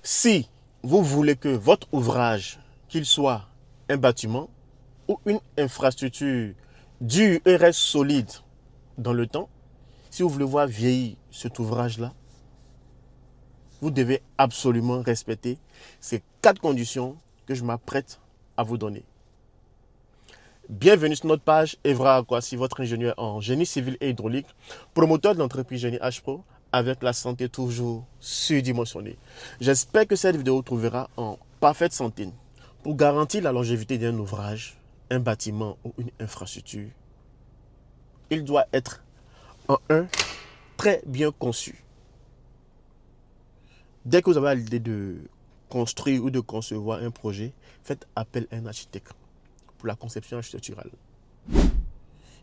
Si vous voulez que votre ouvrage, qu'il soit un bâtiment ou une infrastructure dure et reste solide dans le temps, si vous voulez voir vieillir cet ouvrage-là, vous devez absolument respecter ces 4 conditions que je m'apprête à vous donner. Bienvenue sur notre page Evra Akwasi, votre ingénieur en génie civil et hydraulique, promoteur de l'entreprise Génie H-Pro avec la santé toujours surdimensionnée. J'espère que cette vidéo vous trouvera en parfaite santé. Pour garantir la longévité d'un ouvrage, un bâtiment ou une infrastructure, il doit être en un très bien conçu. Dès que vous avez l'idée de construire ou de concevoir un projet, faites appel à un architecte pour la conception architecturale. Il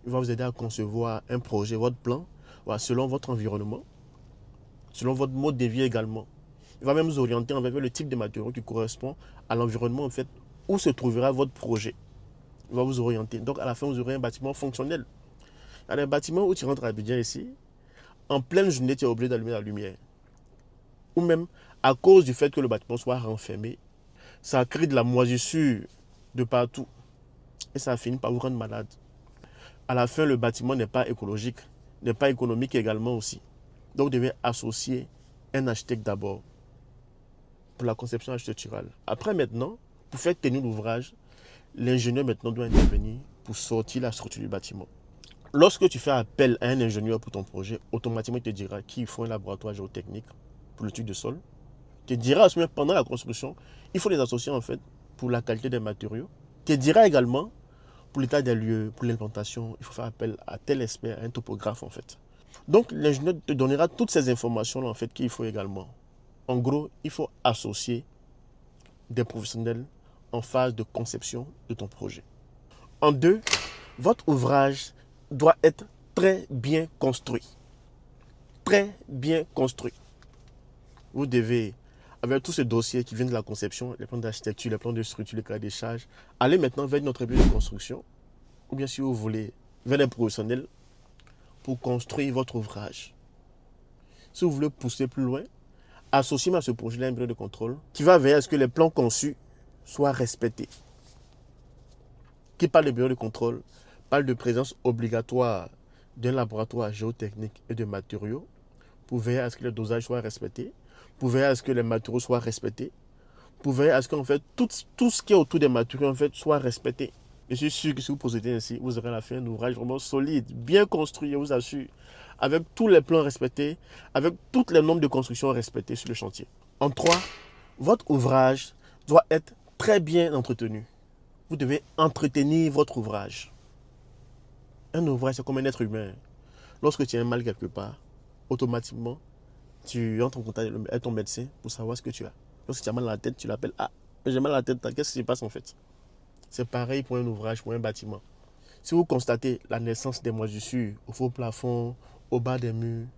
va vous aider à concevoir un projet, votre plan, selon votre environnement, selon votre mode de vie également. Il va même vous orienter vers le type de matériaux qui correspond à l'environnement en fait, où se trouvera votre projet. Il va vous orienter. Donc à la fin, vous aurez un bâtiment fonctionnel. Il y a des bâtiments où tu rentres à Abidjan ici, en pleine journée, tu es obligé d'allumer la lumière. Ou même, à cause du fait que le bâtiment soit renfermé, ça crée de la moisissure de partout. Et ça finit par vous rendre malade. À la fin, le bâtiment n'est pas écologique, n'est pas économique également aussi. Donc, vous devez associer un architecte d'abord pour la conception architecturale. Après, maintenant, pour faire tenir l'ouvrage, l'ingénieur maintenant doit intervenir pour sortir la structure du bâtiment. Lorsque tu fais appel à un ingénieur pour ton projet, automatiquement, il te dira qu'il faut un laboratoire géotechnique pour l'étude de sol. Il te dira aussi, pendant la construction, il faut les associer en fait pour la qualité des matériaux. Il te dira également pour l'état des lieux, pour l'implantation, il faut faire appel à tel expert, à un topographe en fait. Donc l'ingénieur te donnera toutes ces informations en fait qu'il faut également. En gros, il faut associer des professionnels en phase de conception de ton projet. En deux, votre ouvrage doit être très bien construit. Très bien construit. Vous devez, avec tous ces dossiers qui viennent de la conception, les plans d'architecture, les plans de structure, les cahiers des charges, aller maintenant vers notre bureau de construction, ou bien si vous voulez, vers les professionnels pour construire votre ouvrage. Si vous voulez pousser plus loin, associez-moi à ce projet-là un bureau de contrôle qui va veiller à ce que les plans conçus soient respectés. Qui parle de bureau de contrôle, parle de présence obligatoire d'un laboratoire géotechnique et de matériaux pour veiller à ce que le dosage soit respecté, pour veiller à ce que les matériaux soient respectés, pour veiller à ce qu'en fait tout ce qui est autour des matériaux en fait soit respecté. Je suis sûr que si vous procédez ainsi, vous aurez à la fin un ouvrage vraiment solide, bien construit, je vous assure, avec tous les plans respectés, avec toutes les normes de construction respectées sur le chantier. En 3, votre ouvrage doit être très bien entretenu. Vous devez entretenir votre ouvrage. Un ouvrage, c'est comme un être humain. Lorsque tu as un mal quelque part, automatiquement, tu entres en contact avec ton médecin pour savoir ce que tu as. Lorsque tu as mal à la tête, tu l'appelles. Ah, j'ai mal à la tête, qu'est-ce qui se passe en fait? C'est pareil pour un ouvrage, pour un bâtiment. Si vous constatez la naissance des moisissures au faux plafond, au bas des murs,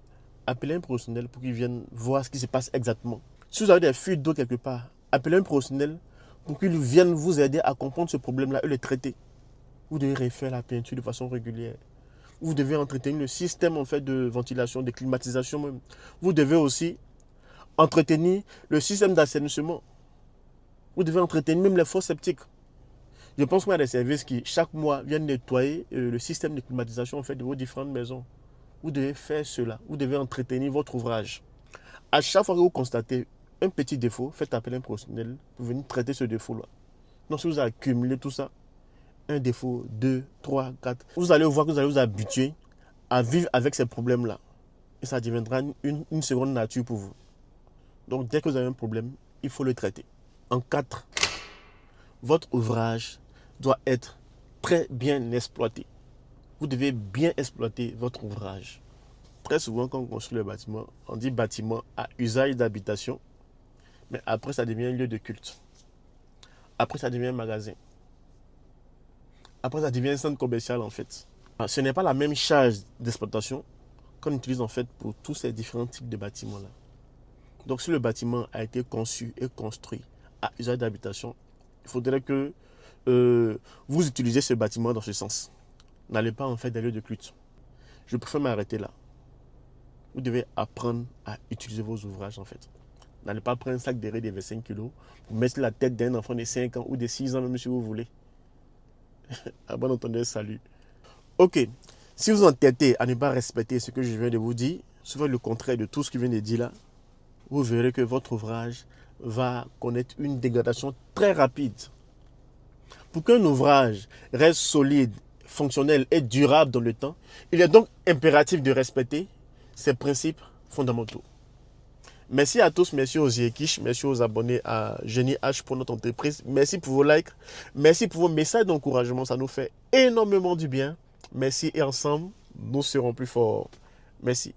appelez un professionnel pour qu'il vienne voir ce qui se passe exactement. Si vous avez des fuites d'eau quelque part, appelez un professionnel pour qu'il vienne vous aider à comprendre ce problème-là et le traiter. Vous devez refaire la peinture de façon régulière. Vous devez entretenir le système en fait de ventilation, de climatisation même. Vous devez aussi entretenir le système d'assainissement. Vous devez entretenir même les fosses septiques. Je pense qu'il y a des services qui, chaque mois, viennent nettoyer le système de climatisation en fait, de vos différentes maisons. Vous devez faire cela. Vous devez entretenir votre ouvrage. À chaque fois que vous constatez un petit défaut, faites appel à un professionnel pour venir traiter ce défaut-là. Donc, si vous accumulez tout ça, un défaut, 2, 3, 4, vous allez voir que vous allez vous habituer à vivre avec ces problèmes-là. Et ça deviendra une seconde nature pour vous. Donc, dès que vous avez un problème, il faut le traiter. En 4, votre ouvrage doit être très bien exploité. Vous devez bien exploiter votre ouvrage. Très souvent, quand on construit le bâtiment, on dit bâtiment à usage d'habitation, mais après, ça devient un lieu de culte. Après, ça devient un magasin. Après, ça devient un centre commercial, en fait. Ce n'est pas la même charge d'exploitation qu'on utilise, en fait, pour tous ces différents types de bâtiments-là. Donc, si le bâtiment a été conçu et construit à usage d'habitation, il faudrait que vous utilisez ce bâtiment dans ce sens. N'allez pas en faire des lieux de culte. Je préfère m'arrêter là. Vous devez apprendre à utiliser vos ouvrages en fait. N'allez pas prendre un sac de riz de 25 kilos pour mettre la tête d'un enfant de 5 ans ou de 6 ans, même si vous voulez. À bon entendeur, salut. Ok, si vous entêtez à ne pas respecter ce que je viens de vous dire, soit le contraire de tout ce que je viens de dire là, vous verrez que votre ouvrage va connaître une dégradation très rapide. Pour qu'un ouvrage reste solide, fonctionnel et durable dans le temps, il est donc impératif de respecter ces principes fondamentaux. Merci à tous, merci aux Yekish, merci aux abonnés à Génie H pour notre entreprise. Merci pour vos likes, merci pour vos messages d'encouragement, ça nous fait énormément du bien. Merci et ensemble, nous serons plus forts. Merci.